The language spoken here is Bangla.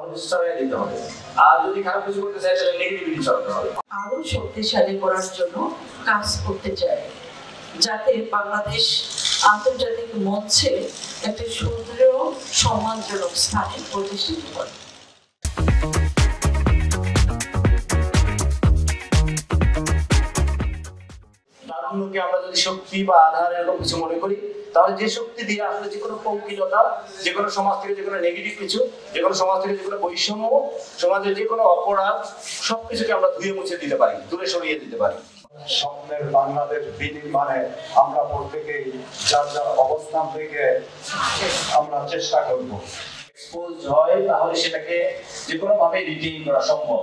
ভালো কিছু ছড়াই দিতে হবে। আর যদি খারাপ কিছু করতে চাই তাহলে নেগেটিভিটি ছড়াতে হবে। আরো শক্তিশালী করার জন্য কাজ করতে চাই, যাতে বাংলাদেশ আন্তর্জাতিক মঞ্চে একটি সুদৃঢ় সম্মানজনক স্থানে প্রতিষ্ঠিত করে। তারুণ্যকে আমরা যদি শক্তি বা আধার এরকম কিছু মনে করি, তাহলে যে শক্তি দিয়ে আসলে যে কোনো পঙ্কিলতা, যে কোনো সমাজ থেকে যে কোনো নেগেটিভ কিছু, যে কোনো সমাজ থেকে যে কোনো বৈষম্য, সমাজের যে কোনো অপরাধ, সবকিছুকে আমরা ধুয়ে মুছে দিতে পারি, দূরে সরিয়ে দিতে পারি। স্বপ্নের বাংলাদেশ বিনির্মাণে আমরা প্রত্যেকেই যার যার অবস্থান থেকে আমরা চেষ্টা করব। এক্সপোজ হয় তাহলে সেটাকে যে কোনো ভাবে রিটেইন করা সম্ভব।